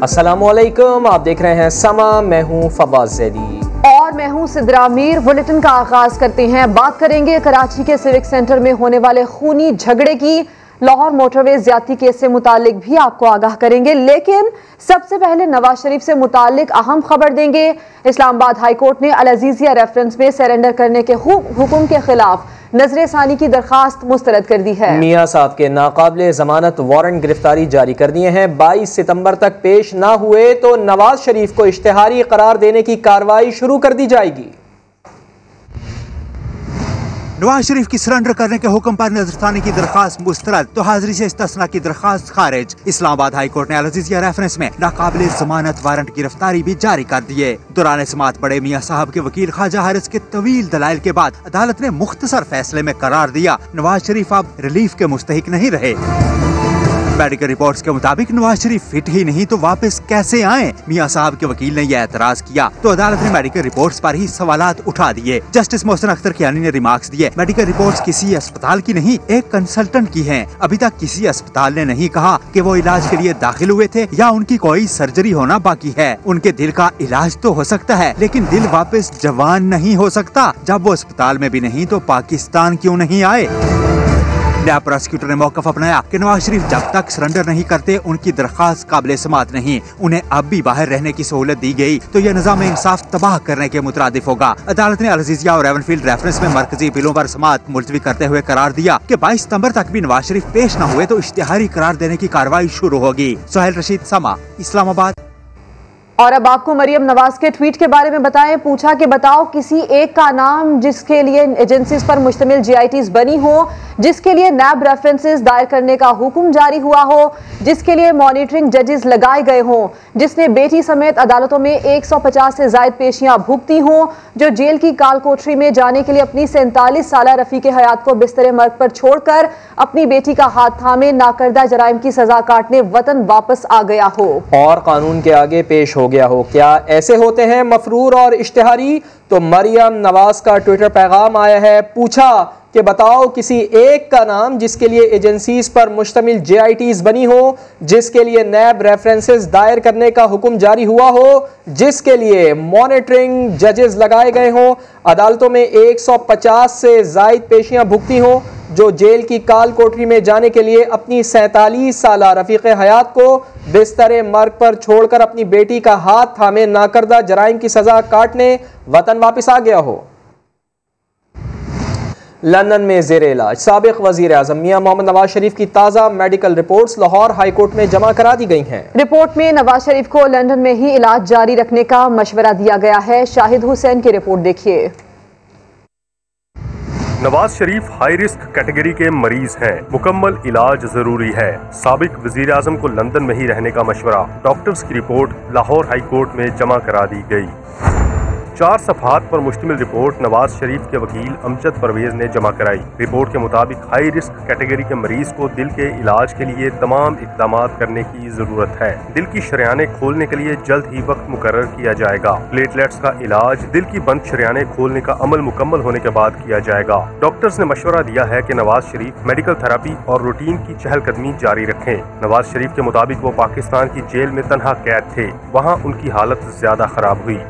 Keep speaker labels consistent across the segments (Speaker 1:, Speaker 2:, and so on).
Speaker 1: अस्सलामुअलैकुम, आप देख रहे हैं समा। मैं हूं फवाज ज़ैदी
Speaker 2: और मैं हूं सिद्रा मीर। बुलेटिन का आगाज करते हैं। बात करेंगे कराची के सिविक सेंटर में होने वाले खूनी झगड़े की। लाहौर मोटरवे ज्यादती केस से मुतालिक भी आपको आगाह करेंगे, लेकिन सबसे पहले नवाज शरीफ से मुतालिक अहम खबर देंगे। इस्लामाबाद हाई कोर्ट ने अल अजीजिया रेफरेंस में सरेंडर करने के हुक्म के खिलाफ नजर सानी की दरखास्त मुस्तरद कर दी है।
Speaker 1: मियां साहब के नाकाबिले जमानत वारंट गिरफ्तारी जारी कर दिए हैं। 22 सितंबर तक पेश ना हुए तो नवाज शरीफ को इश्तिहारी करार देने की कार्रवाई शुरू कर दी जाएगी।
Speaker 3: नवाज शरीफ की सरेंडर करने के हुक्म पर नजरसानी की दरखास्त मुस्तरद तो हाजिरी से इस्तिस्ना की दरखास्त खारिज। इस्लामाबाद हाई कोर्ट ने अल अजीजिया रेफरेंस में नाकाबिले जमानत वारंट गिरफ्तारी भी जारी कर दिए। दौरान समाअत बड़े मियां साहब के वकील ख्वाजा हारिस के तवील दलाइल के बाद अदालत ने मुख्तसर फैसले में करार दिया नवाज शरीफ अब रिलीफ के मुस्तहिक नहीं रहे। मेडिकल रिपोर्ट्स के मुताबिक नवाज शरीफ फिट ही नहीं तो वापस कैसे आए? मियां साहब के वकील ने यह एतराज किया तो अदालत ने मेडिकल रिपोर्ट्स पर ही सवालात उठा दिए। जस्टिस मोहसिन अख्तर कियानी ने रिमार्क्स दिए, मेडिकल रिपोर्ट्स किसी अस्पताल की नहीं, एक कंसल्टेंट की हैं। अभी तक किसी अस्पताल ने नहीं कहा कि वो इलाज के लिए दाखिल हुए थे या उनकी कोई सर्जरी होना बाकी है। उनके दिल का इलाज तो हो सकता है, लेकिन दिल वापस जवान नहीं हो सकता। जब वो अस्पताल में भी नहीं तो पाकिस्तान क्यों नहीं आए? नायब प्रोसिक्यूटर ने मौकफ अपनाया कि नवाज शरीफ जब तक सरेंडर नहीं करते उनकी दरखास्त काबिले समाअत नहीं। उन्हें अब भी बाहर रहने की सहूलत दी गई तो यह निजाम इंसाफ तबाह करने के मुतरादिफ होगा। अदालत ने अल अजीजिया और एवनफील्ड रेफरेंस में मरकजी बिलों पर समाअत मुलतवी करते हुए करार दिया कि 22 सितंबर तक भी नवाज शरीफ पेश न हुए तो इश्तिहारी करार देने की कार्रवाई शुरू होगी। सोहेल रशीद, समा, इस्लामाबाद।
Speaker 2: और अब आपको मरियम नवाज के ट्वीट के बारे में बताएं। पूछा कि बताओ किसी एक का नाम जिसके लिए एजेंसीज पर मुश्तमिल GITs बनी हो, जिसके लिए नैब रेफरेंसेस दायर करने का हुक्म जारी हुआ हो, जिसके लिए मॉनिटरिंग जजेस लगाए गए हों, जिसने बेटी समेत अदालतों में 150 से ज्यादा पेशियां भुगती हों, जो जेल की काल कोठरी में जाने के लिए अपनी 47 साला रफीक हयात को बिस्तर मर्ग पर छोड़कर अपनी बेटी का हाथ थामे नाकर्दा जराइम की सजा काटने वतन वापस आ गया हो
Speaker 1: और कानून के आगे पेश हो गया हो। क्या ऐसे होते हैं मफरूर और इश्तिहारी? तो मरियम नवाज का ट्विटर पैगाम आया है। पूछा कि बताओ किसी एक का नाम जिसके लिए एजेंसीज पर मुश्तमिल GITs बनी हो, जिसके लिए नैब रेफरेंसेस दायर करने का हुक्म जारी हुआ हो, जिसके लिए मॉनिटरिंग जजेस लगाए गए हों, अदालतों में 150 से जायद पेशियां भुगती हों, जो जेल की काल कोठरी में जाने के लिए अपनी 47 साला रफीक हयात को बिस्तर मर्ग पर छोड़कर अपनी बेटी का हाथ थामे नाकर्दा जराइम की सजा काटने वतन वापस आ गया हो। लंदन में ज़ेर इलाज साबिक वज़ीर आज़म मियां मोहम्मद नवाज शरीफ की ताज़ा medical reports Lahore high court में जमा करा दी गई हैं।
Speaker 2: रिपोर्ट में नवाज शरीफ को लंदन में ही इलाज जारी रखने का मशवरा दिया गया है। शाहिद हुसैन की रिपोर्ट देखिए।
Speaker 4: Nawaz Sharif high risk category के मरीज हैं, मुकम्मल इलाज जरूरी है। साबिक वजीर आजम को लंदन में ही रहने का मशवरा। डॉक्टर्स की रिपोर्ट लाहौर हाई कोर्ट में जमा करा दी गई। 4 सफ़हात पर मुश्तमिल रिपोर्ट नवाज शरीफ के वकील अमजद परवेज ने जमा कराई। रिपोर्ट के मुताबिक हाई रिस्क कैटेगरी के मरीज को दिल के इलाज के लिए तमाम इक़दाम करने की जरूरत है। दिल की शरियानें खोलने के लिए जल्द ही वक्त मुकर्रर किया जाएगा। प्लेटलेट्स का इलाज दिल की बंद शरियानें खोलने का अमल मुकम्मल होने के बाद किया जाएगा। डॉक्टर्स ने मशवरा दिया है कि नवाज शरीफ मेडिकल थेरापी और रूटीन की चहलकदमी जारी रखें। नवाज शरीफ के मुताबिक वो पाकिस्तान की जेल में तनहा कैद थे, वहाँ उनकी हालत ज्यादा खराब हुई।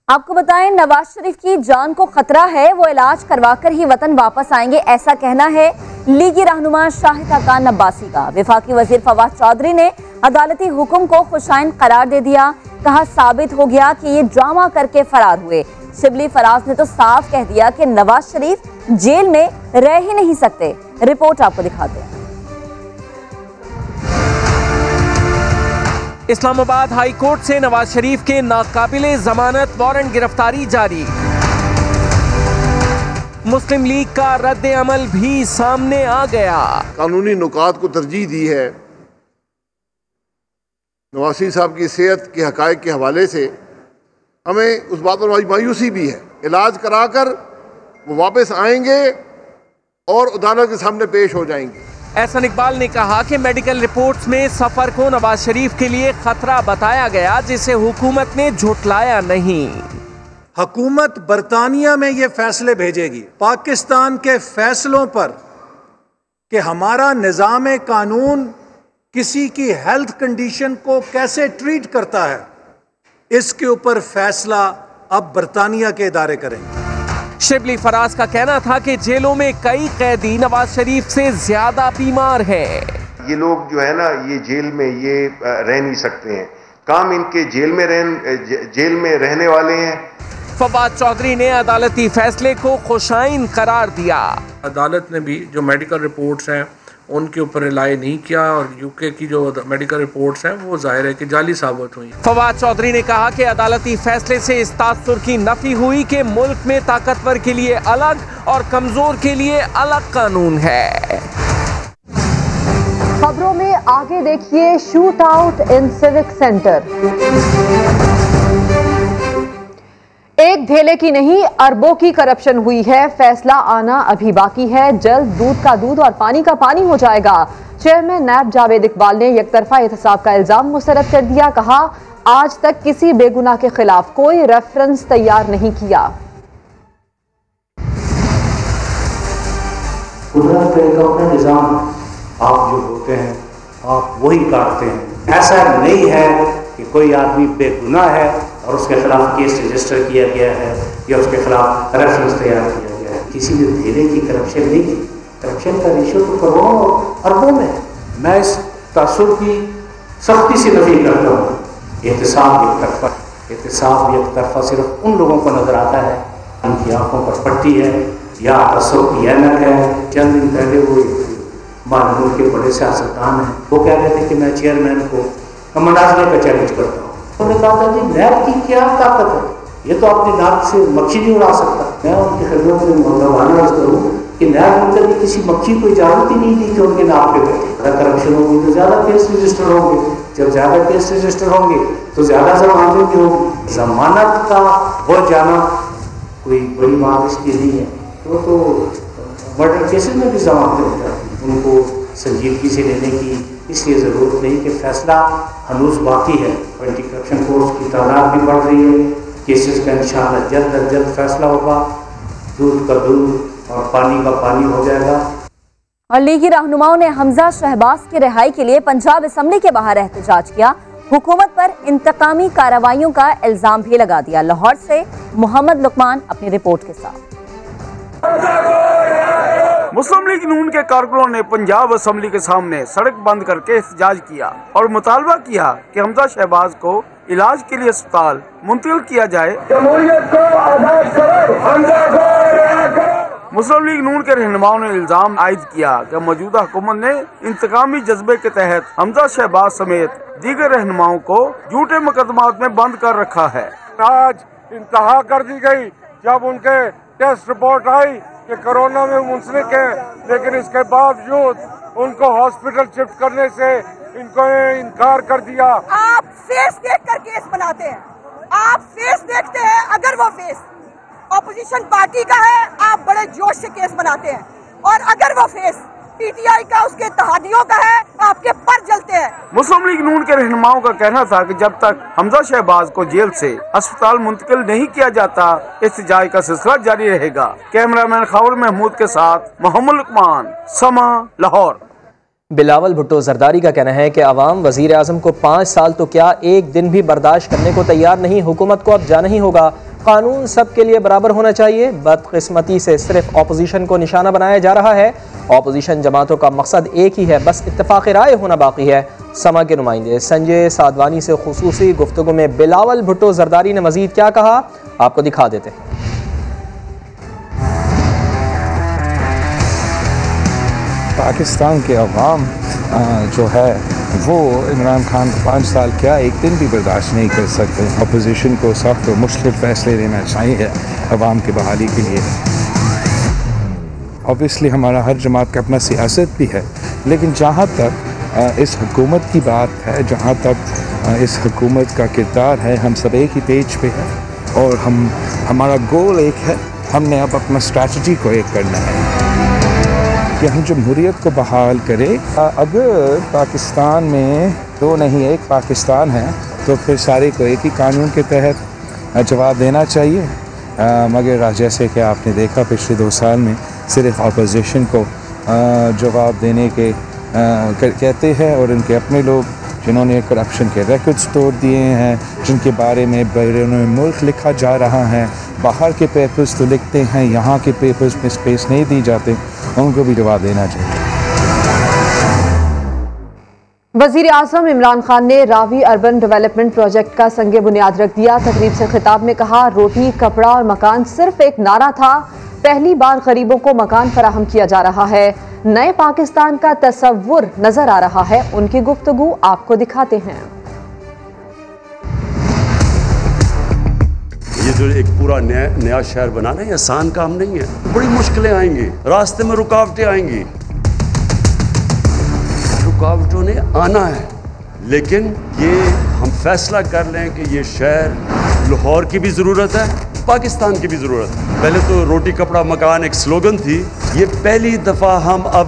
Speaker 5: आपको बताएं नवाज शरीफ की जान को खतरा है, वो इलाज करवाकर ही वतन वापस आएंगे, ऐसा कहना है लीगी रहनुमा शाहिद खान अब्बासी का। वफाकी वजीर फवाद चौधरी ने अदालती हुक्म को खुशाइन करार दे दिया। कहा साबित हो गया कि ये ड्रामा करके फरार हुए। शिबली फराज ने तो साफ कह दिया कि नवाज शरीफ जेल में रह ही नहीं सकते। रिपोर्ट आपको दिखाते हैं।
Speaker 6: इस्लामाबाद हाई कोर्ट से नवाज शरीफ के नाकाबिले जमानत वारंट गिरफ्तारी जारी। मुस्लिम लीग का रद्द अमल भी सामने आ गया।
Speaker 7: कानूनी नुकात को तरजीह दी है। नवाज शरीफ साहब की सेहत के हकायक के हवाले से हमें उस बात पर मायूसी भी है। इलाज कराकर वो वापस आएंगे और अदालत के सामने पेश हो जाएंगे।
Speaker 6: एहसन इकबाल ने कहा कि मेडिकल रिपोर्ट्स में सफर को नवाज शरीफ के लिए खतरा बताया गया, जिसे हुकूमत ने झुटलाया नहीं।
Speaker 8: हुकूमत बरतानिया में ये फैसले भेजेगी पाकिस्तान के फैसलों पर कि हमारा निज़ाम कानून किसी की हेल्थ कंडीशन को कैसे ट्रीट करता है, इसके ऊपर फैसला अब बरतानिया के इदारे करेंगे।
Speaker 6: शिबली फराज का कहना था कि जेलों में कई कैदी नवाज शरीफ से ज्यादा बीमार हैं।
Speaker 9: ये लोग जो है ना, ये जेल में ये रह नहीं सकते हैं, काम इनके जेल में रहने वाले हैं।
Speaker 6: फवाद चौधरी ने अदालती फैसले को खुशाइन करार दिया।
Speaker 10: अदालत ने भी जो मेडिकल रिपोर्ट्स हैं उनके ऊपर रिलाई नहीं किया और यूके की जो मेडिकल रिपोर्ट्स हैं वो जाहिर है कि जाली साबित हुई।
Speaker 6: फवाद चौधरी ने कहा कि अदालती फैसले से इस तासुर की नफी हुई कि मुल्क में ताकतवर के लिए अलग और कमजोर के लिए अलग कानून है।
Speaker 2: खबरों में आगे देखिए, shoot out in civic centre. एक धेले की नहीं, अरबों की करप्शन हुई है। फैसला आना अभी बाकी है। जल्द दूध का दूध और पानी का पानी हो जाएगा। चेयरमैन नैब जावेद इकबाल ने एकतरफा एहतसाब का इल्जाम मुस्तरद कर दिया। कहा, आज तक किसी बेगुनाह के खिलाफ कोई रेफरेंस तैयार नहीं किया।
Speaker 11: कुदरत का एक अपना निजाम, आप जो होते हैं आप वही काटते हैं। ऐसा नहीं है कि कोई आदमी बेगुनाह है और उसके खिलाफ केस रजिस्टर किया गया है या उसके खिलाफ रेफरेंस तैयार किया गया है। किसी ने धेले की करप्शन नहीं की। करप्शन का रेशो तो करोड़ों और अरबों में। मैं इस तासुर की सख्ती से नफी करता हूँ। एहतसाब एक तरफा सिर्फ उन लोगों को नजर आता है उनकी आंखों पर पट्टी है या तासुर की ऐनक है। चंद दिन पहले वो मालूम के बड़े सियासतदान हैं, वो कह रहे थे कि मैं चेयरमैन को मनाजरे का चैलेंज करता हूँ। उन्होंने कहा था जी नैब की क्या ताकत है, ये तो अपनी नाक से मक्खी नहीं उड़ा सकता। मैं उनकी खिदमत में मुहर्रमाना अर्ज करूँ कि नैब ने कभी किसी मक्खी को इजाजत ही नहीं दी कि उनके नाक पे बैठे। अगर करप्शन होगी तो ज़्यादा केस रजिस्टर होंगे, जब ज़्यादा केस रजिस्टर होंगे तो ज़्यादा जमानतें भी होंगी। जमानत का वो जाना कोई बड़ी बात इसलिए नहीं है, तो मर्डर केसेस में भी जमानतें हो जाती हैं, उनको संजीदगी से लेने की इसलिए ज़रूरत नहीं कि फैसला हनूज बाकी है। एंटी करप्शन फोर्स की तादाद भी बढ़ रही है। केसेस का इंशाअल्लाह जल्द अज जल्द फैसला होगा। दूध का दूध और पानी का पानी हो जाएगा।
Speaker 5: और लीगी रहनुमाओं ने हमजा शहबाज की रिहाई के लिए पंजाब असम्बली के बाहर एहतजाज किया। हुकूमत पर इंतकामी कार्रवाइयों का इल्जाम भी लगा दिया। लाहौर से मोहम्मद लुकमान अपनी रिपोर्ट के साथ।
Speaker 12: मुस्लिम लीग नून के कारकुनों ने पंजाब असम्बली के सामने सड़क बंद करके एहतजाज किया और मुतालबा किया कि हमजा शहबाज को इलाज के लिए अस्पताल मुंतकिल किया जाए। मुस्लिम लीग नून के रहनुमाओं ने इल्जाम आयद किया कि मौजूदा हुकूमत ने इंतकामी जज्बे के तहत हमजा शहबाज समेत दीगर रहनुमाओं को झूठे मुकदमात में बंद कर रखा है।
Speaker 13: आज इंतहा कर दी गई जब उनके टेस्ट रिपोर्ट आई कि कोरोना में मुंसलिक है, लेकिन इसके बावजूद उनको हॉस्पिटल शिफ्ट करने से इनको इनकार कर दिया।
Speaker 14: आप फेस देखकर केस बनाते हैं, आप फेस देखते हैं। अगर वो फेस ऑपोजिशन पार्टी का है आप बड़े जोश से केस बनाते हैं, और अगर वो फेस पीटीआई का उसके इत्तेहादियों का है आपके पर जलते हैं। मुस्लिम
Speaker 12: लीग नून के रहनुमाओं का कहना था कि जब तक हमजा शहबाज को जेल से अस्पताल मुंतकिल नहीं किया जाता एहतजाज का सिलसिला जारी रहेगा। कैमरामैन खौर महमूद के साथ मोहम्मद लुकमान, समा, लाहौर।
Speaker 1: बिलावल भुट्टो जरदारी का कहना है कि अवाम वजीर आजम को 5 साल तो क्या एक दिन भी बर्दाश्त करने को तैयार नहीं। हुकूमत को अब जाना ही होगा। कानून सबके लिए बराबर होना चाहिए। बदकिस्मती से सिर्फ अपोजिशन को निशाना बनाया जा रहा है। अपोजिशन जमातों का मकसद एक ही है, बस इत्तेफाक राय होना बाकी है। समा के नुमाइंदे संजय सादवानी से खुसूसी गुफ्तगू में बिलावल भुट्टो जरदारी ने मजीद क्या कहा, आपको दिखा देते हैं।
Speaker 15: पाकिस्तान के अवाम जो है वो इमरान खान को 5 साल क्या एक दिन भी बर्दाश्त नहीं कर सकते। अपोजिशन को सख्त और मुश्किल फैसले लेना चाहिए अवाम की बहाली के लिए। ऑब्वियसली हमारा हर जमात का अपना सियासत भी है, लेकिन जहाँ तक इस हुकूमत की बात है, जहाँ तक इस हुकूमत का किरदार है, हम सब एक ही पेज पे हैं और हमारा गोल एक है। हमने अब अपना स्ट्रैटेजी को एक करना है कि हम जमहूरियत को बहाल करें। अगर पाकिस्तान में दो नहीं एक पाकिस्तान है तो फिर सारे को एक ही कानून के तहत जवाब देना चाहिए। मगर जैसे कि आपने देखा पिछले 2 साल में सिर्फ अपोजिशन को जवाब देने के कहते हैं, और इनके अपने लोग जिन्होंने करप्शन के रिकॉर्ड्स तोड़ दिए हैं, जिनके बारे में बैरून मुल्क लिखा जा रहा है, बाहर के पेपर्स तो लिखते हैं, यहाँ के पेपर्स में स्पेस नहीं दी जाते, उनको भी जवाब देना चाहिए।
Speaker 2: वज़ीर आज़म इमरान खान ने रावी अर्बन डेवलपमेंट प्रोजेक्ट का संगे बुनियाद रख दिया। तकरीब से खिताब में कहा, रोटी, कपड़ा और मकान सिर्फ एक नारा था, पहली बार गरीबों को मकान फराहम किया जा रहा है, नए पाकिस्तान का तस्वुर नजर आ रहा है। उनकी गुफ्तगू आपको दिखाते हैं।
Speaker 16: ये जो एक पूरा नया शहर बनाना है आसान काम नहीं है, बड़ी मुश्किलें आएंगी, रास्ते में रुकावटें आएंगी, रुकावटों ने आना है, लेकिन ये हम फैसला कर लें कि ये शहर लाहौर की भी ज़रूरत है, पाकिस्तान की भी ज़रूरत है। पहले तो रोटी कपड़ा मकान एक स्लोगन थी, ये पहली दफ़ा हम अब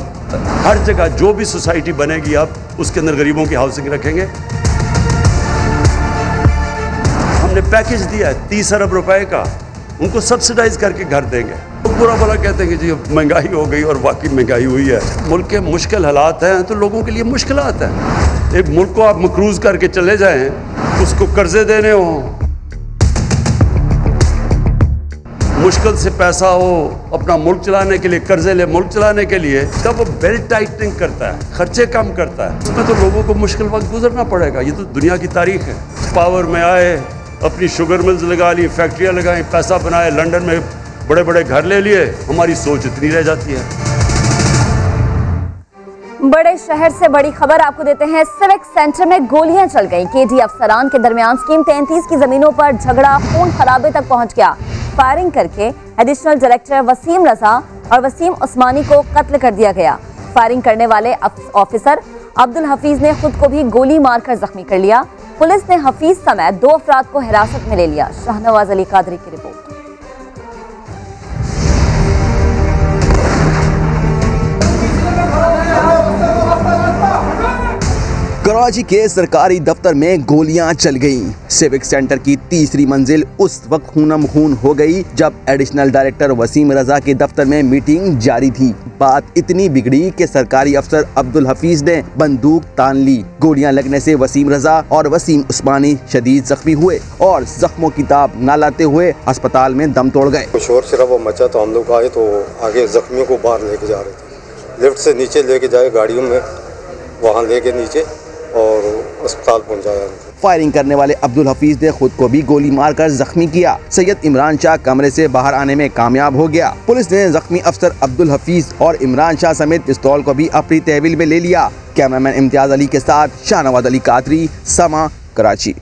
Speaker 16: हर जगह जो भी सोसाइटी बनेगी अब उसके अंदर गरीबों की हाउसिंग रखेंगे। हमने पैकेज दिया है 30 अरब रुपए का, उनको सब्सिडाइज करके घर देंगे। तो बुरा भला कहते हैं कि जी महंगाई हो गई, और वाकई महंगाई हुई है। मुल्क के मुश्किल हालात हैं तो लोगों के लिए मुश्किलात हैं। एक मुल्क को आप मकरूज करके चले जाएं, उसको कर्जे देने हो, मुश्किल से पैसा हो अपना मुल्क चलाने के लिए, कर्जे ले मुल्क चलाने के लिए, तब वो बेल्ट टाइटनिंग करता है, खर्चे कम करता है, उसमें तो लोगों को मुश्किल वक्त गुजरना पड़ेगा। ये तो दुनिया की तारीख है। पावर में आए, अपनी शुगर मिल्स लगा ली, फैक्ट्रियाँ लगाई, पैसा बनाए, लंदन में बड़े बड़े घर ले लिए, हमारी सोच इतनी रह जाती है।
Speaker 5: बड़े शहर से बड़ी खबर आपको देते हैं। सिविक सेंटर में गोलियां चल गईं। केडी अफसरान के दरमियान स्कीम 33 की जमीनों पर झगड़ा खून खराबे तक पहुंच गया। फायरिंग करके एडिशनल डायरेक्टर वसीम रजा और वसीम उस्मानी को कत्ल कर दिया गया। फायरिंग करने वाले ऑफिसर अब्दुल हफीज ने खुद को भी गोली मारकर जख्मी कर लिया। पुलिस ने हफीज समेत 2 अफराद को हिरासत में ले लिया। शाहनवाज अली कादरी की रिपोर्ट।
Speaker 17: कराची के सरकारी दफ्तर में गोलियां चल गईं। सिविक सेंटर की तीसरी मंजिल उस वक्त खूनम खून हो गई जब एडिशनल डायरेक्टर वसीम रजा के दफ्तर में मीटिंग जारी थी। बात इतनी बिगड़ी कि सरकारी अफसर अब्दुल हफीज ने बंदूक तान ली। गोलियां लगने से वसीम रजा और वसीम उस्मानी शदीद जख्मी हुए और जख्मों की ताब न लाते हुए अस्पताल में दम तोड़ गए।
Speaker 18: शोर शराबा मचा तो हम लोग आए तो आगे जख्मियों को बाहर लेके जा रहे थे, लिफ्ट से नीचे लेके जाए गाड़ियों में, वहाँ लेके नीचे और अस्पताल पहुंचाया।
Speaker 17: फायरिंग करने वाले अब्दुल हफीज ने खुद को भी गोली मारकर जख्मी किया। सैयद इमरान शाह कमरे से बाहर आने में कामयाब हो गया। पुलिस ने जख्मी अफसर अब्दुल हफीज और इमरान शाह समेत पिस्तौल को भी अपनी तहवील में ले लिया। कैमरामैन इम्तियाज अली के साथ शाहनवाज अली कादरी, समा, कराची।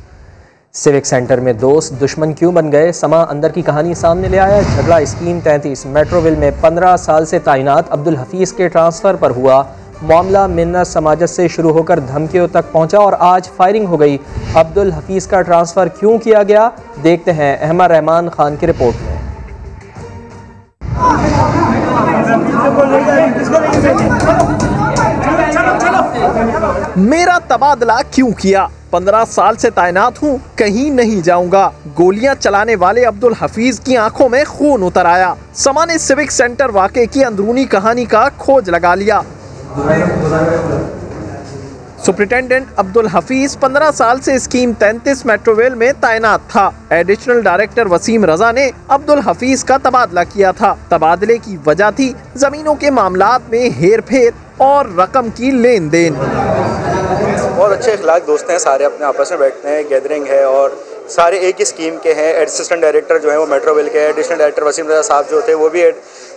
Speaker 1: सिविक सेंटर में दोस्त दुश्मन क्यों बन गए, समा अंदर की कहानी सामने ले आया। झगड़ा स्कीम 33 मेट्रोविल में 15 साल से तैनात अब्दुल हफीज के ट्रांसफर पर हुआ। मामला मिन्नत समाजत से शुरू होकर धमकियों तक पहुंचा और आज फायरिंग हो गई। अब्दुल हफीज का ट्रांसफर क्यों किया गया, देखते हैं अहमद रहमान खान की रिपोर्ट में।
Speaker 19: मेरा तबादला क्यों किया, 15 साल से तैनात हूँ, कहीं नहीं जाऊंगा। गोलियां चलाने वाले अब्दुल हफीज की आंखों में खून उतर आया। समा ने सिविक सेंटर वाकये की अंदरूनी कहानी का खोज लगा लिया। सुप्रिंटेंडेंट अब्दुल हफीज 15 साल से स्कीम 33 मेट्रोवेल में तैनात था। एडिशनल डायरेक्टर वसीम रजा ने अब्दुल हफीज का तबादला किया था। तबादले की वजह थी जमीनों के मामलात में हेर फेर और रकम की लेन देन।
Speaker 20: बहुत अच्छे इखलाक दोस्त हैं, सारे अपने आपस में बैठते हैं, गैदरिंग है और सारे एक ही स्कीम के हैं। असिस्टेंट डायरेक्टर जो है वो मेट्रोवेल के, एडिशनल डायरेक्टर वसीम रजा साहब जो थे वो भी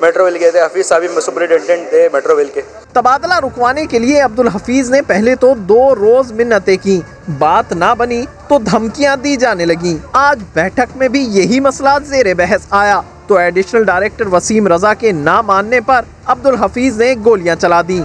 Speaker 20: मेट्रोवेल के थे, हफीज साहब भी सुपरिटेंडेंट थे मेट्रोवेल के।
Speaker 19: तबादला रुकवाने के लिए अब्दुल हफीज ने पहले तो 2 रोज मिन्नतें की, बात ना बनी तो धमकियां दी जाने लगी। आज बैठक में भी यही मसला जेर बहस आया तो एडिशनल डायरेक्टर वसीम रजा के ना मानने पर अब्दुल हफीज ने गोलियां चला दी।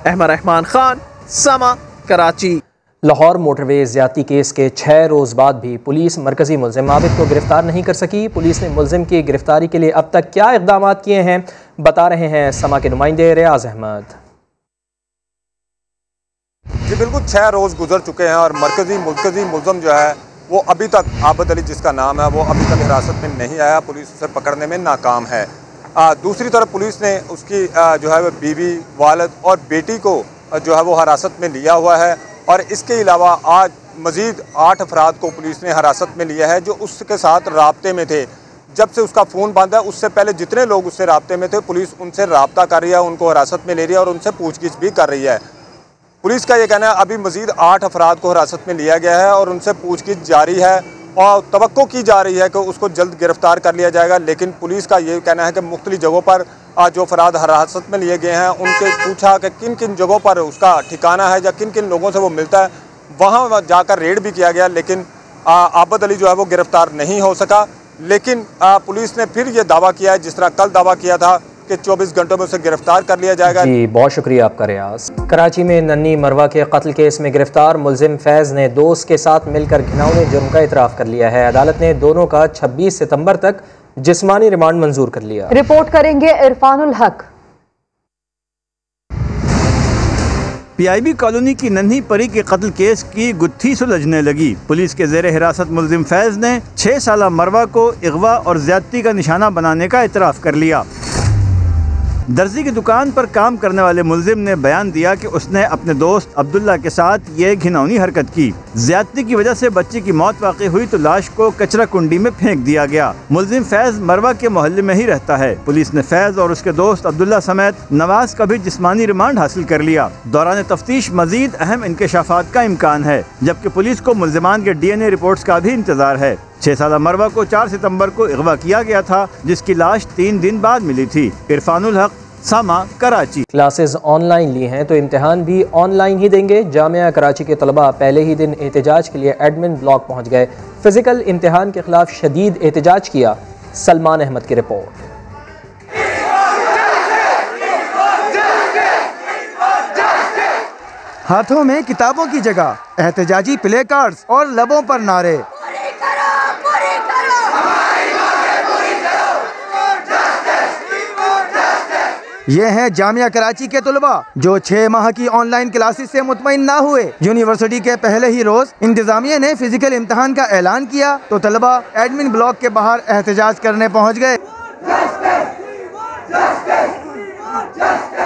Speaker 19: अहमद रहमान खान, समा, कराची।
Speaker 1: लाहौर मोटरवे ज्यादती केस के 6 रोज़ बाद भी पुलिस मरकजी मुल्ज़िम आबिद को गिरफ्तार नहीं कर सकी। पुलिस ने मुल्ज़िम की गिरफ्तारी के लिए अब तक क्या इक़दाम किए हैं, बता रहे हैं समा के नुमाइंदे रियाज अहमद।
Speaker 21: जी बिल्कुल, 6 रोज़ गुजर चुके हैं और मरकजी मुल्ज़िम जो है वो अभी तक आबिद अली जिसका नाम है वो अभी तक हिरासत में नहीं आया। पुलिस उसे पकड़ने में नाकाम है। दूसरी तरफ पुलिस ने उसकी जो है वो बीवी, वालिद और बेटी को जो है वो हिरासत में लिया हुआ है। और इसके अलावा आज मज़ीद 8 अफराद को पुलिस ने हिरासत में लिया है जो उसके साथ राब्ते में थे। जब से उसका फ़ोन बंद है उससे पहले जितने लोग उससे राब्ते में थे पुलिस उनसे राब्ता कर रही है, उनको हिरासत में ले रही है और उनसे पूछगिछ भी कर रही है। पुलिस का ये कहना है अभी मज़ीद 8 अफराद को हिरासत में लिया गया है और उनसे पूछगिछ जारी है और तवक्को की जा रही है कि उसको जल्द गिरफ्तार कर लिया जाएगा। लेकिन पुलिस का ये कहना है कि मुख्तलिफ जगहों पर जो अफराद हिरासत में लिए गए हैं उनके पूछा कि किन किन जगहों पर उसका ठिकाना है या किन किन लोगों से वो मिलता है, वहाँ जाकर रेड भी किया गया लेकिन आबद अली जो है वो गिरफ्तार नहीं हो सका। लेकिन पुलिस ने फिर ये दावा किया है जिस तरह कल दावा किया था कि 24 घंटों में उसे गिरफ्तार कर लिया जाएगा।
Speaker 1: जी बहुत शुक्रिया आपका रियाज। कराची में नन्ही मरवा के कत्ल केस में गिरफ्तार मुलजिम फैज़ ने दोस्त के साथ मिलकर घिनौने जुर्म का इतराफ़ कर लिया है। अदालत ने दोनों का 26 सितंबर तक जिस्मानी रिमांड मंजूर कर लिया।
Speaker 2: रिपोर्ट करेंगे इरफानुल हक।
Speaker 3: पीआईबी कॉलोनी की नन्ही परी के कत्ल केस की गुत्थी सुलझने लगी। पुलिस के जेर हिरासत मुलजिम फैज ने 6 साला मरवा को अगवा और ज्यादती का निशाना बनाने का इतराफ़ कर लिया। दर्जी की दुकान पर काम करने वाले मुलजिम ने बयान दिया कि उसने अपने दोस्त अब्दुल्ला के साथ ये घिनौनी हरकत की। ज्यादती की वजह से बच्ची की मौत वाक़ई हुई तो लाश को कचरा कुंडी में फेंक दिया गया। मुलजिम फैज मरवा के मोहल्ले में ही रहता है। पुलिस ने फैज और उसके दोस्त अब्दुल्ला समेत नवाज का भी जिस्मानी रिमांड हासिल कर लिया। दौरान तफ्तीश मजीद अहम इंकशाफात का इम्कान है, जबकि पुलिस को मुलजिमान के DNA रिपोर्ट्स का भी इंतजार है। 6 साला मरवा को 4 सितंबर को अगवा किया गया था, जिसकी लाश 3 दिन बाद मिली थी। इरफानुल हक, सामा, कराची।
Speaker 1: क्लासेस ऑनलाइन ली हैं तो इम्तिहान भी ऑनलाइन ही देंगे। जामिया कराची के तलबा पहले ही दिन एहतजाज के लिए एडमिन ब्लॉक पहुँच गए। फिजिकल इम्तिहान के खिलाफ शदीद एहतजाज किया। सलमान अहमद की रिपोर्ट।
Speaker 22: हाथों में किताबों की जगह एहतजाजी प्ले कार्ड्स और लबों पर नारे। ये हैं जामिया कराची के तलबा जो 6 माह की ऑनलाइन क्लासेस से मुतमईन ना हुए। यूनिवर्सिटी के पहले ही रोज इंतजामिया ने फिजिकल इम्तिहान का ऐलान किया तो तलबा एडमिन ब्लॉक के बाहर एहतजाज करने पहुँच गए।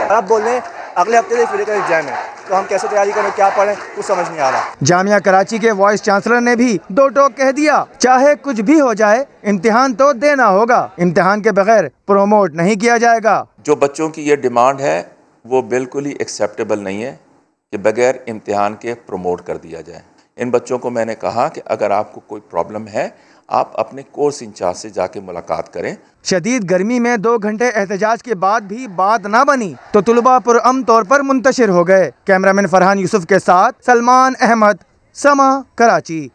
Speaker 23: आप बोल रहे हैं अगले हफ्ते से फिजिकल एग्जाम है तो हम कैसे तैयारी करें, क्या पढ़ें, कुछ समझ नहीं आ रहा।
Speaker 22: जामिया कराची के वाइस चांसलर ने भी दो टोक कह दिया, चाहे कुछ भी हो जाए इम्तिहान तो देना होगा, इम्तिहान के बगैर प्रोमोट नहीं किया जाएगा।
Speaker 24: जो बच्चों की ये डिमांड है वो बिल्कुल ही एक्सेप्टेबल नहीं है कि बगैर इम्तिहान के प्रोमोट कर दिया जाए। इन बच्चों को मैंने कहा कि अगर आपको कोई प्रॉब्लम है आप अपने कोर्स इंचार्ज से जाके मुलाकात करें।
Speaker 22: शदीद गर्मी में 2 घंटे एहतजाज के बाद भी बात ना बनी तो तुलबा पुरअमन तौर पर मुंतशिर हो गए। कैमरामैन फरहान यूसुफ के साथ सलमान अहमद, समा, कराची।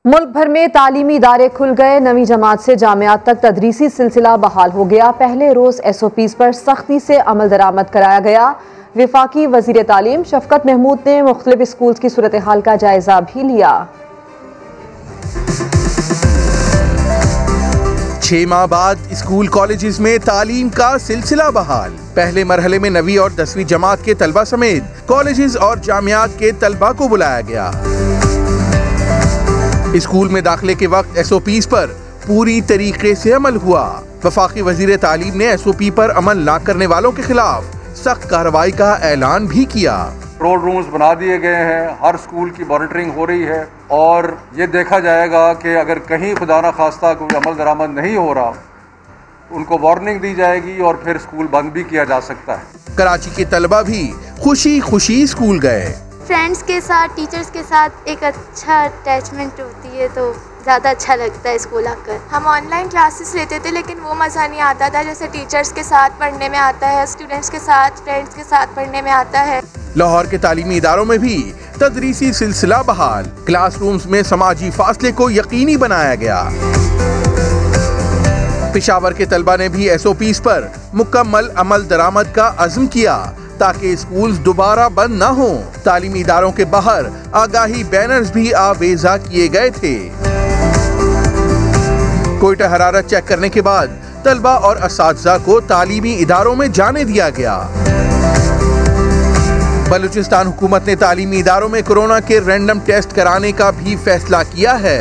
Speaker 2: मुल्क भर में तालीमी इदारे खुल गए। नवी जमात से जामियात तक तदरीसी सिलसिला बहाल हो गया। पहले रोज SOPs पर सख्ती से अमल दरामद कराया गया। विफाकी वजीर तालीम शफकत महमूद ने मुख्तलिफ स्कूल की सूरत हाल का जायजा भी लिया।
Speaker 25: 6 माह बाद स्कूल कॉलेजेस में तालीम का सिलसिला बहाल। पहले मरहले में 9वीं और 10वीं जमात के तलबा समेत कॉलेजेस और जामियात के तलबा को बुलाया गया। स्कूल में दाखिले के वक्त SOPs पर पूरी तरीके से अमल हुआ। वफाकी वजीर तालीम ने SOP पर अमल न करने वालों के खिलाफ सख्त कार्रवाई का ऐलान भी किया।
Speaker 26: कंट्रोल रूम्स बना दिए गए हैं, हर स्कूल की मॉनिटरिंग हो रही है और ये देखा जाएगा कि अगर कहीं खुदा न खास्ता कोई अमल दरामद नहीं हो रहा उनको वार्निंग दी जाएगी और फिर स्कूल बंद भी किया जा सकता है।
Speaker 25: कराची के तलबा भी खुशी खुशी स्कूल गए।
Speaker 27: फ्रेंड्स के साथ, टीचर्स के साथ एक अच्छा अटैचमेंट होती है तो ज़्यादा अच्छा लगता है स्कूल आकर। हम ऑनलाइन क्लासेस लेते थे लेकिन वो मज़ा नहीं आता था जैसे टीचर्स के साथ पढ़ने में आता है, स्टूडेंट्स के साथ, फ्रेंड्स के साथ पढ़ने में आता है।
Speaker 25: लाहौर के तालीमी इदारों में भी तदरीसी सिलसिला बहाल। क्लासरूम्स में समाजी फासले को यकीनी बनाया गया। पेशावर के तलबा ने भी SOPs पर मुकम्मल अमल दरामद का अज़्म किया ताकि स्कूल्स दोबारा बंद न हों। तालीमी इदारों के बाहर आगाही बैनर्स भी आवेजा किए गए थे। कोयटा हरारत चेक करने के बाद तलबा और असातिज़ा को तालीमी इदारों में जाने दिया गया। बलूचिस्तान हुकूमत ने तालीमी इदारों में कोरोना के रैंडम टेस्ट कराने का भी फैसला किया है।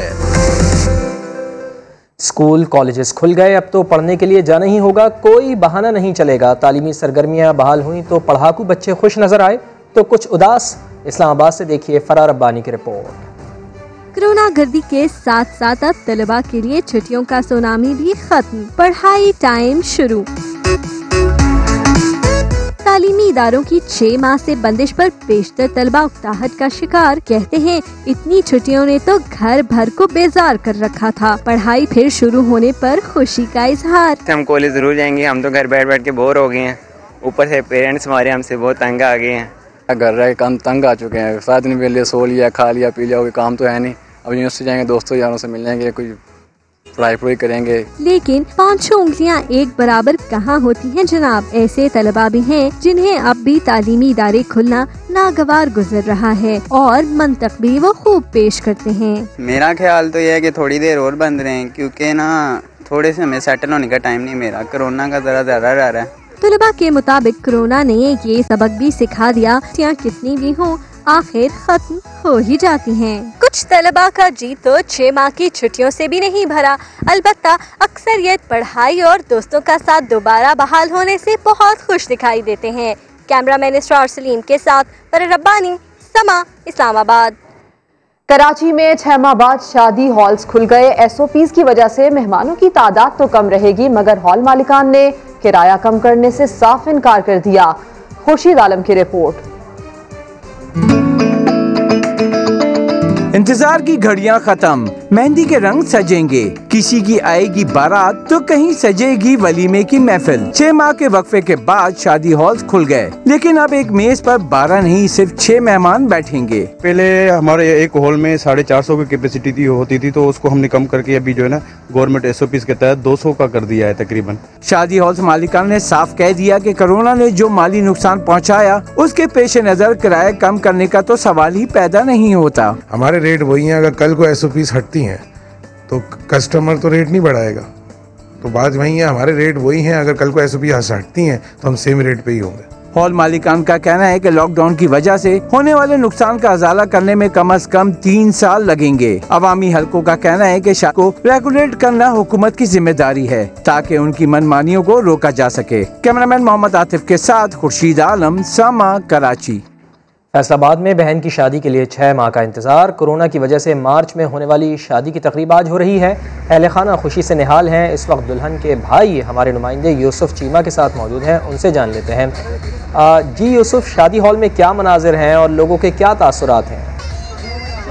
Speaker 1: स्कूल कॉलेजेस खुल गए, अब तो पढ़ने के लिए जाना ही होगा, कोई बहाना नहीं चलेगा। तालीमी सरगर्मियां बहाल हुई तो पढ़ाकू बच्चे खुश नजर आए तो कुछ उदास। इस्लामाबाद से देखिए फरार रब्बानी की रिपोर्ट।
Speaker 4: कोरोना गर्दी के साथ साथ अब तलबा के लिए छुट्टियों का सुनामी भी खत्म, पढ़ाई टाइम शुरू। तालीमी इदारों की 6 माह से बंदिश पर बेशतर तलबा उकताहट का शिकार। कहते हैं इतनी छुट्टियों ने तो घर भर को बेजार कर रखा था। पढ़ाई फिर शुरू होने पर खुशी का इजहार।
Speaker 6: हम कॉलेज जरूर जाएंगे, हम तो घर बैठ बैठ के बोर हो गए हैं। ऊपर से पेरेंट्स हमारे हमसे बहुत तंग आ गए हैं।
Speaker 7: घर रह काम तंग आ चुके हैं। सारा दिन पहले सो लिया, खा लिया, पी लिया, कोई काम तो है नहीं। अब यूनिवर्सिटी जाएंगे, दोस्तों यारों से मिल जाएंगे, कोई पढ़ाई करेंगे।
Speaker 4: लेकिन 5 उंगलियां एक बराबर कहाँ होती हैं जनाब। ऐसे तलबा भी हैं जिन्हें अब भी तालीमी इदारे खुलना नागवार गुजर रहा है और मंतक भी वो खूब पेश करते हैं।
Speaker 6: मेरा ख्याल तो यह है कि थोड़ी देर और बंद रहें, क्योंकि ना थोड़े से हमें सेटल होने का टाइम नहीं मेरा। कोरोना का जरा ज्यादा रह रहा है।
Speaker 4: तलबा के मुताबिक कोरोना ने ये सबक भी सिखा दिया, छुट्टियां कितनी भी हों आखिर खत्म हो ही जाती हैं। कुछ तलबा का जी तो 6 माह की छुट्टियों से भी नहीं भरा। अलबत्ता अक्सरियत पढ़ाई और दोस्तों का साथ दोबारा बहाल होने से बहुत खुश दिखाई देते हैं। कैमरामैन इसरार सलीम के साथ फरार रब्बानी, समा, इस्लामाबाद।
Speaker 2: कराची में 6 माह बाद शादी हॉल्स खुल गए। SOPs की वजह से मेहमानों की तादाद तो कम रहेगी, मगर हॉल मालिकान ने किराया कम करने से साफ इनकार कर दिया। खुर्शीद आलम की रिपोर्ट।
Speaker 8: इंतजार की घड़ियां खत्म, मेहंदी के रंग सजेंगे, किसी की आएगी बारात तो कहीं सजेगी वलीमे की महफिल। 6 माह के वक्फे के बाद शादी हॉल्स खुल गए, लेकिन अब एक मेज पर 12 नहीं सिर्फ 6 मेहमान बैठेंगे।
Speaker 9: पहले हमारे एक हॉल में 450 की कैपेसिटी होती थी, तो उसको हमने कम करके अभी जो है ना गवर्नमेंट SOPs के तहत 200 का कर दिया है तकरीबन।
Speaker 8: शादी हॉल्स मालिकान ने साफ कह दिया कि कोरोना ने जो माली नुकसान पहुँचाया उसके पेश नजर किराया कम करने का तो सवाल ही पैदा नहीं होता।
Speaker 10: हमारे रेट वही हैं, अगर कल को SOPs हटती हैं तो कस्टमर तो रेट नहीं बढ़ाएगा, तो बात वही है, हमारे रेट वही हैं। अगर कल को SOPs हटती हैं तो हम सेम रेट पे ही होंगे।
Speaker 8: हॉल मालिकान का कहना है कि लॉकडाउन की वजह से होने वाले नुकसान का अजाला करने में कम से कम 3 साल लगेंगे। अवामी हलकों का कहना है कि शादी को रेगुलेट करना हुकूमत की जिम्मेदारी है ताकि उनकी मनमानियों को रोका जा सके। कैमरामैन मोहम्मद आतिफ के साथ खुर्शीद आलम, समा, कराची।
Speaker 1: फैसलाबाद में बहन की शादी के लिए 6 माह का इंतजार। कोरोना की वजह से मार्च में होने वाली शादी की तकरीब आज हो रही है। अहले खाना खुशी से निहाल हैं। इस वक्त दुल्हन के भाई हमारे नुमाइंदे यूसुफ चीमा के साथ मौजूद हैं, उनसे जान लेते हैं। जी यूसुफ, शादी हॉल में क्या मनाजिर हैं और लोगों के क्या तासुरात हैं?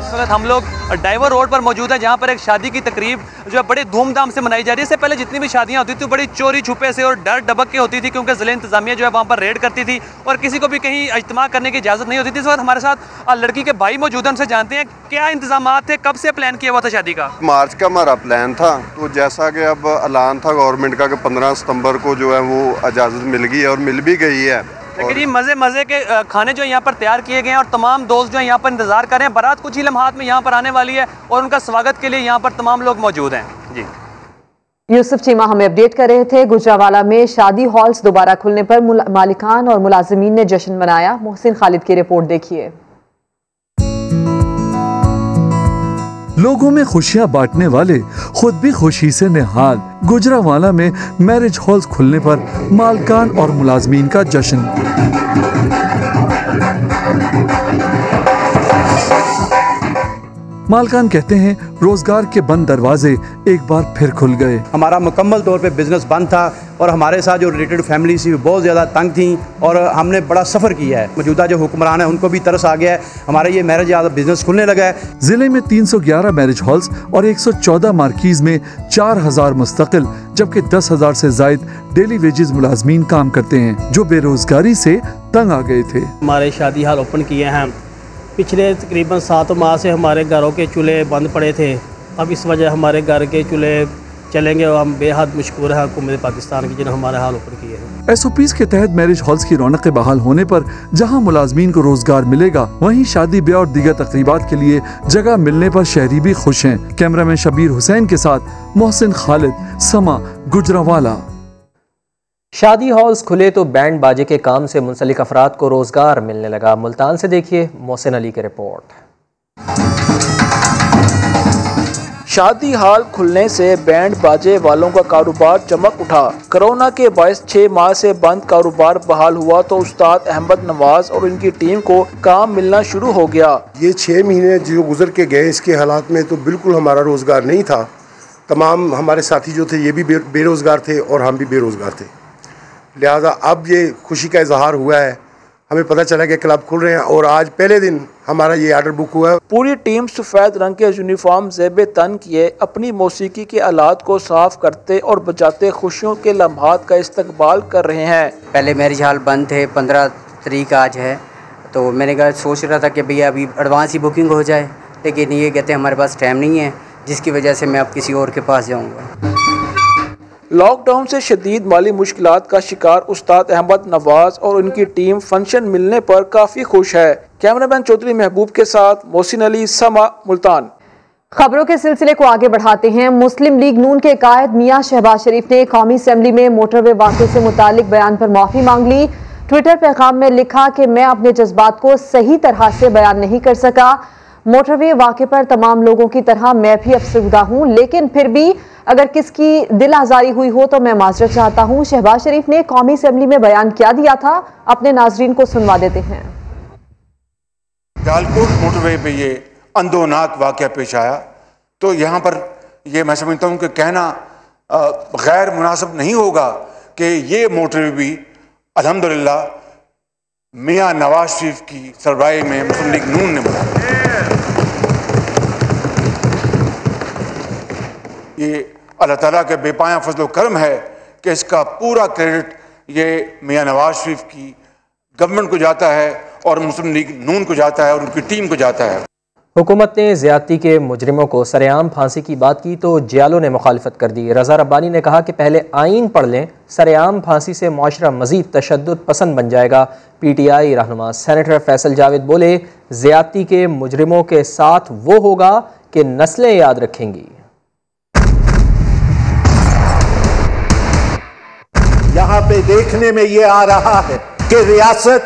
Speaker 11: इस वक्त हम लोग डाइवर रोड पर मौजूद हैं, जहाँ पर एक शादी की तकरीब जो है बड़े धूमधाम से मनाई जा रही है। इससे पहले जितनी भी शादियाँ होती थी बड़ी चोरी छुपे से और डर डबक के होती थी, क्योंकि ज़िला इंतजामिया जो है वहाँ पर रेड करती थी और किसी को भी कहीं इज्तिमा करने की इजाज़त नहीं होती थी। इस वक्त हमारे साथ लड़की के भाई मौजूद हैं, उनसे जानते हैं क्या इंतजाम थे, कब से प्लान किया हुआ था शादी का?
Speaker 28: मार्च का हमारा प्लान था, तो जैसा कि अब ऐलान था गवर्नमेंट का कि 15 सितंबर को जो है वो इजाज़त मिल गई है और मिल भी गई है।
Speaker 11: लेकिन ये मज़े के खाने जो यहाँ पर तैयार किए गए हैं और तमाम दोस्त जो है यहाँ पर इंतजार कर रहे हैं। बारात कुछ ही लम्हात में यहाँ पर आने वाली है और उनका स्वागत के लिए यहाँ पर तमाम लोग मौजूद हैं। जी
Speaker 2: यूसुफ चीमा हमें अपडेट कर रहे थे। गुजरावाला में शादी हॉल्स दोबारा खुलने पर मालिकान और मुलाजिमीन ने जश्न मनाया। मोहसिन खालिद की रिपोर्ट देखिए।
Speaker 29: लोगों में खुशियां बांटने वाले खुद भी खुशी से निहाल। गुजरावाला में मैरिज हॉल्स खुलने पर मालकान और मुलाजमीन का जश्न। मालकान कहते हैं रोजगार के बंद दरवाजे एक बार फिर खुल गए।
Speaker 30: हमारा मुकम्मल तौर पे बिजनेस बंद था और हमारे साथ जो रिलेटेड फैमिली थी बहुत ज़्यादा तंग थी और हमने बड़ा सफ़र किया है। मौजूदा जो हुक्मरान है उनको भी तरस आ गया है, हमारा ये मैरिज बिजनेस खुलने लगा है।
Speaker 29: जिले में 311 मैरिज हॉल्स और 114 मार्कीज में 4000 मुस्तकिल जबकि 10,000 से जायद डेली वेजेस मुलाजमीन काम करते हैं जो बेरोजगारी से तंग आ गए थे।
Speaker 31: हमारे शादी हाल ओपन किए हैं। पिछले तकरीबन 7 माह से हमारे घरों के चूल्हे बंद पड़े थे। अब इस वजह हमारे घर के चूल्हे चलेंगे और हम बेहद मशकूर हैं हुकूमत पाकिस्तान की जिन्होंने हमारे हाल ओपन किए हैं।
Speaker 29: SOPs के तहत मैरिज हॉल्स की रौनकें बहाल होने पर जहां मुलाजमीन को रोजगार मिलेगा, वहीं शादी ब्याह और दीगर तकरीबात के लिए जगह मिलने पर शहरी भी खुश हैं। कैमरामैन शबीर हुसैन के साथ मोहसिन खालिद, समा, गुजरावाला।
Speaker 1: शादी हॉल्स खुले तो बैंड बाजे के काम से मुंसलिक अफराद को रोजगार मिलने लगा। मुल्तान से देखिए मोहसिन अली की रिपोर्ट।
Speaker 5: शादी हाल खुलने से बैंड बाजे वालों का कारोबार चमक उठा। कोरोना के बायस 6 माह से बंद कारोबार बहाल हुआ तो उस्ताद अहमद नवाज और उनकी टीम को काम मिलना शुरू हो गया।
Speaker 12: ये 6 महीने जो गुजर के गए, इसके हालात में तो बिल्कुल हमारा रोज़गार नहीं था। तमाम हमारे साथी जो थे ये भी बेरोज़गार थे और हम भी बेरोज़गार थे। लिहाजा अब ये खुशी का इजहार हुआ है, हमें पता चला कि क्लब खुल रहे हैं और आज पहले दिन हमारा ये ऑर्डर बुक हुआ है।
Speaker 5: पूरी टीम सफ़ेद रंग के यूनिफॉर्म ज़ेबे तन किए अपनी मौसीकी के आलात को साफ करते और बजाते खुशियों के लम्हात का इस्तकबाल कर रहे हैं।
Speaker 13: पहले मैरिज हॉल बंद थे, 15 तारीख आज है, तो मैंने कहा सोच रहा था कि भैया अभी एडवांस ही बुकिंग हो जाए, लेकिन ये कहते हैं हमारे पास टाइम नहीं है, जिसकी वजह से मैं अब किसी और के पास जाऊँगा।
Speaker 5: लॉकडाउन से शदीद माली मुश्किलात का शिकार उस्ताद अहमद नवाज और उनकी टीम फंक्शन मिलने पर काफ़ी खुश है। कैमरामैन चौधरी महबूब के साथ मोहसिन अली, समा, मुल्तान।
Speaker 2: खबरों के सिलसिले को आगे बढ़ाते हैं। मुस्लिम लीग नून के कायद मियां शहबाज शरीफ ने कौमी असेंबली में मोटरवे वाक़े से मुतालिक बयान पर माफ़ी मांग ली। ट्विटर पैगाम में लिखा कि मैं अपने जज्बात को सही तरह से बयान नहीं कर सका। मोटरवे वाक़े पर तमाम लोगों की तरह मैं भी अफसरदा हूँ, लेकिन फिर भी अगर किसकी दिल आज़ारी हुई हो तो मैं माजरत चाहता हूँ। शहबाज शरीफ ने कौमी असेंबली में बयान क्या दिया था, अपने नाजरीन को सुनवा देते हैं।
Speaker 14: सियालकोट मोटरवे पे ये अंदोनाक वाक़या पेश आया, तो यहाँ पर ये मैं समझता हूँ कि कहना गैर मुनासिब नहीं होगा कि ये मोटरवे भी अल्हम्दुलिल्लाह मियाँ नवाज शरीफ की सरबराही में मुस्लिम लीग नून ने बनाया। ये अल्लाह ताला के बेपाया फजल करम है कि इसका पूरा क्रेडिट ये मियाँ नवाज शरीफ की गवर्नमेंट को जाता है और मुस्लिम लीग नून को जाता है और उनकी टीम को जाता है।
Speaker 1: हुकूमत ने ज़्यादती के मुजरिमों को सरेआम फांसी की बात की तो जियालो ने मुखालिफत कर दी। रज़ा रब्बानी ने कहा कि पहले आइन पढ़ लें, सरेआम फांसी से मुआशरा मज़ीद तशद्दुद पसंद बन जाएगा। PTI रहनुमा सेनेटर फैसल जावेद बोले, ज़्यादती के मुजरिमों के साथ वो होगा कि नस्लें याद रखेंगी।
Speaker 15: यहाँ पे देखने में ये आ रहा है कि रियासत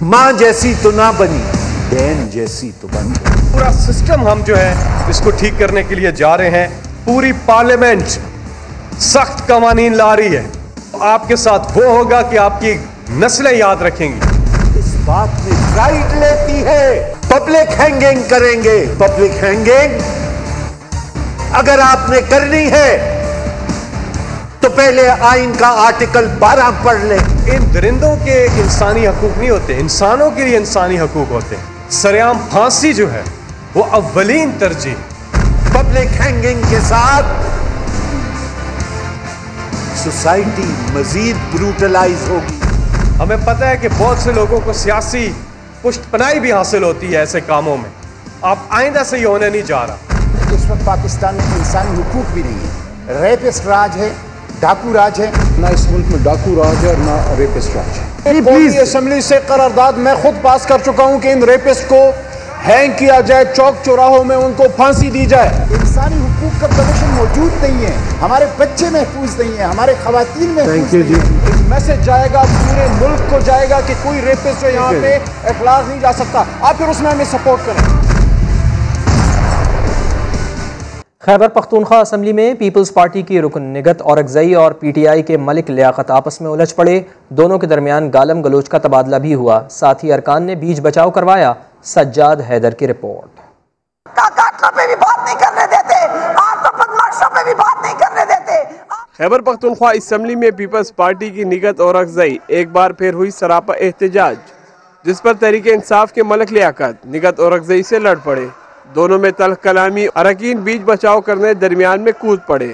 Speaker 15: मां जैसी तो ना बनी, बहन जैसी तो बन गई।
Speaker 16: पूरा सिस्टम हम जो है इसको ठीक करने के लिए जा रहे हैं। पूरी पार्लियामेंट सख्त कवानीन ला रही है। आपके साथ वो होगा कि आपकी नस्लें याद रखेंगी।
Speaker 15: इस बात में प्राइड लेती है। पब्लिक हैंगिंग करेंगे। पब्लिक हैंगिंग अगर आपने करनी है तो पहले आइन का आर्टिकल 12 पढ़ ले।
Speaker 16: इन दरिंदों के इंसानी हकूक नहीं होते, इंसानों के लिए इंसानी हकूक होते हैं। सरेआम फांसी जो है वो अव्वलीन तरजीह।
Speaker 15: पब्लिक हैंगिंग के साथ सोसाइटी मजीद ब्रूटलाइज होगी।
Speaker 16: हमें पता है कि बहुत से लोगों को सियासी पुष्टपनाही भी हासिल होती है ऐसे कामों में। आप आइंदा से ये होने नहीं जा रहा।
Speaker 17: इस वक्त पाकिस्तान में इंसानी हुकूक भी नहीं है, रेपिस्ट राज है, डाकू राज है।
Speaker 18: ना इस मुल्क में डाकू राज है ना रेपिस्ट राज है।
Speaker 17: कौमी असेंबली से करारदाद मैं खुद पास कर चुका हूं कि इन रेपिस्ट को हैंग किया जाए, चौक चौराहों में उनको फांसी दी जाए। इंसानी हुकूक का कमीशन मौजूद नहीं है, हमारे बच्चे महफूज नहीं है, हमारे खवातीन महफूज नहीं है।
Speaker 16: एक मैसेज जाएगा पूरे मुल्क को जाएगा कि कोई रेपिस्ट जो यहाँ पे इखलास नहीं जा सकता। आप फिर उसमें हमें सपोर्ट करें।
Speaker 1: खैबर पख्तूनख्वा असम्बली में पीपल्स पार्टी की रुकन निगत औरकज़ई और PTI के मलिक लियाकत आपस में उलझ पड़े। दोनों के दरमियान गालम गलोच का तबादला भी हुआ। साथ ही अरकान ने बीच बचाव करवाया। सज्जाद हैदर की रिपोर्ट।
Speaker 17: पे भी बात नहीं करने देते, आप तो बदमाशों पे भी बात नहीं करने देते।
Speaker 19: खैबर पख्तूनख्वा असम्बली में पीपल्स पार्टी की निगत औरकज़ई एक बार फिर हुई सरापा एहतजाज, जिस पर तहरीक इंसाफ के मलिक लियाकत निगत औरकज़ई से लड़ पड़े। दोनों में तल्ख कलामी, अरकान बीच बचाव करने दरमियान में कूद पड़े।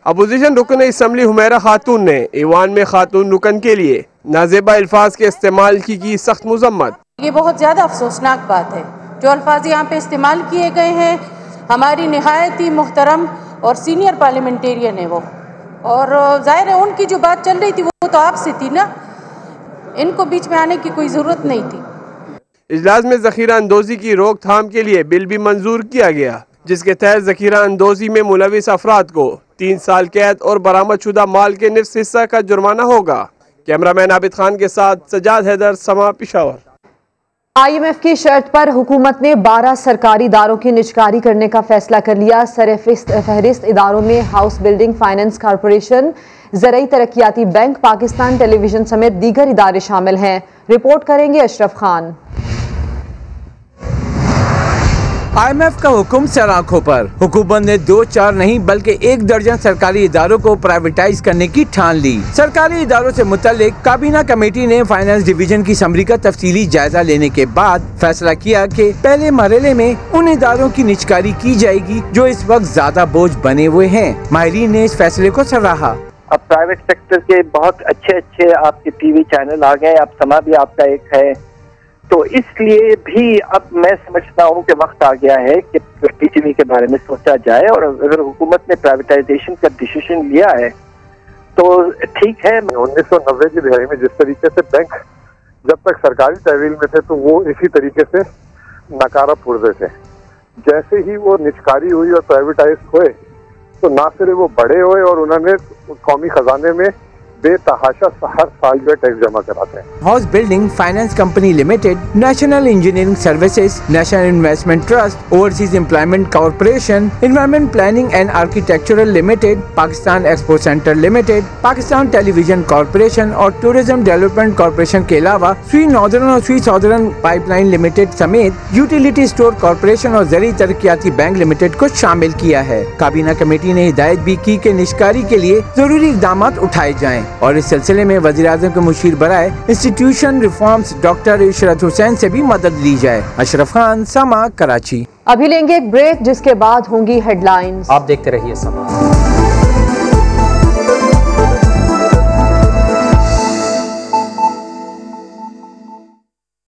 Speaker 19: अपोजिशन रुकन असम्बली हुमैरा खातून ने ईवान में खातून रुकन के लिए नाजेबा अल्फाज के इस्तेमाल की सख्त मजम्मत।
Speaker 20: ये बहुत ज़्यादा अफसोसनाक बात है। जो अल्फाज यहाँ पे इस्तेमाल किए गए हैं, हमारी निहायत ही मुहतरम और सीनियर पार्लियामेंटेरियन है वो, और जाहिर है उनकी जो बात चल रही थी वो तो आपसे थी ना, इनको बीच में आने की कोई ज़रूरत नहीं थी।
Speaker 19: इजलास में ज़ख़ीरा अंदोज़ी की रोकथाम के लिए बिल भी मंजूर किया गया, जिसके तहत ज़ख़ीरा अंदोज़ी में मुलविस अफराद को 3 साल कैद और बरामदशुदा माल के निफ्स हिस्सा का जुर्माना होगा। कैमरामैन आबिद खान के साथ सजाद हैदर, समा, पेशावर।
Speaker 2: IMF की शर्त पर हुकूमत ने 12 सरकारी इदारों की निजकारी करने का फैसला कर लिया। फहरिस्त इदारों में हाउस बिल्डिंग फाइनेंस कॉरपोरेशन, ज़राई तरक्याती बैंक, पाकिस्तान टेलीविजन समेत दीगर इदारे शामिल हैं। रिपोर्ट करेंगे अशरफ खान।
Speaker 8: IMF का हुक्म सर आंखों पर। हुकूमत ने 2-4 नहीं बल्कि 1 दर्जन सरकारी इदारों को प्राइवेटाइज करने की ठान ली। सरकारी इदारों से मुतल्लिक काबीना कमेटी ने फाइनेंस डिवीजन की समरी का तफसीली जायजा लेने के बाद फैसला किया कि पहले मरहले में उन इदारों की निजकारी की जाएगी जो इस वक्त ज्यादा बोझ बने हुए हैं। माहिरीन ने इस फैसले को सराहा।
Speaker 3: अब प्राइवेट सेक्टर के बहुत अच्छे आपके टीवी चैनल आ गए, अब समा भी आपका एक है, तो इसलिए भी अब मैं समझता हूँ कि वक्त आ गया है कि PTV के बारे में सोचा जाए। और अगर हुकूमत ने प्राइवेटाइजेशन का डिसीजन लिया है तो ठीक है।
Speaker 4: 1990 की दिहाई में जिस तरीके से बैंक जब तक सरकारी तहवील में थे तो वो इसी तरीके से नकारा पुर्जे थे। जैसे ही वो निजकारी हुई और प्राइवेटाइज हुए तो ना सिर्फ वो बड़े हुए और उन्होंने कौमी खजाने में बेतहाशा हर साल जो टैक्स जमा कराते हैं।
Speaker 8: House building finance company limited, national engineering services, national investment trust, overseas employment corporation, environment planning and architectural limited, Pakistan expo centre limited, Pakistan television corporation और टूरिज्म डेवलपमेंट कॉर्पोरेशन के अलावा स्वी नॉर्दर्न और स्वी साउदर्न पाइपलाइन लिमिटेड समेत utility store corporation और ज़राई तरक्याती bank limited को शामिल किया है। काबीना कमेटी ने हिदायत भी की कि निजकारी के लिए जरूरी इकदाम उठाए जाएं और इस सिलसिले में वज़ीर-ए-आज़म के मुशीर बराए institution reforms doctor Ishrat Hussain से भी मदद ली जाए। अशरफ खान, समा, कराची।
Speaker 2: अभी लेंगे एक ब्रेक जिसके बाद होंगी हेडलाइंस।
Speaker 1: आप देखते रहिए समा।